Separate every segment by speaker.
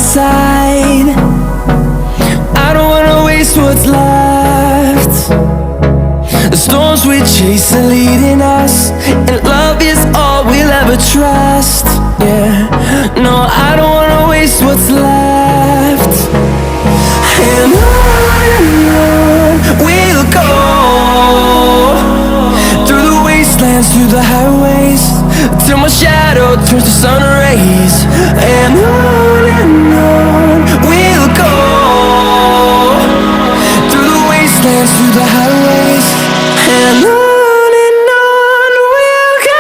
Speaker 1: side. I don't wanna waste what's left. The storms we chase are leading us, and love is all we'll ever trust. Yeah, no, I don't wanna waste what's left. And on we'll go, through the wastelands, through the highways, till my shadow turns to sun rays. And on we'll go, through the wastelands, through the highways, and on we'll go.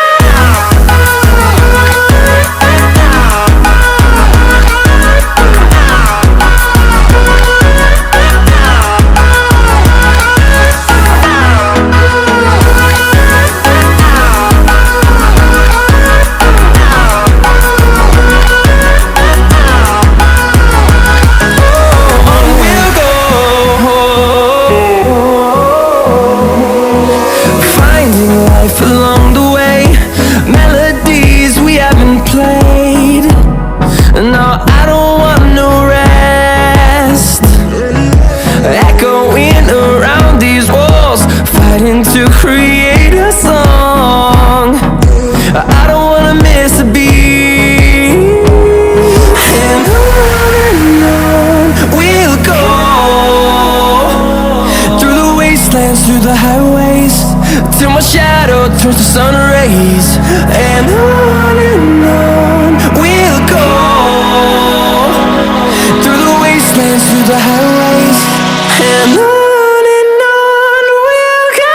Speaker 1: Along the way, melodies we haven't played. No, I don't want no rest. Echoing around these walls, fighting to create a song. I don't wanna miss a beat. And on we'll go, through the wastelands, through the highways, till my shadow turns to sun rays. And on we'll go, through the wastelands, through the highways, and on we'll go.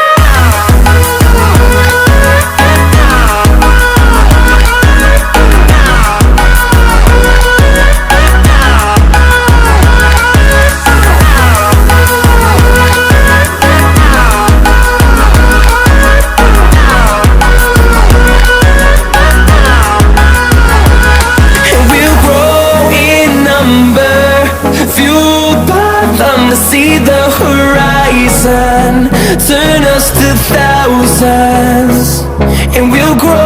Speaker 1: See the horizon turn us to thousands, and we'll grow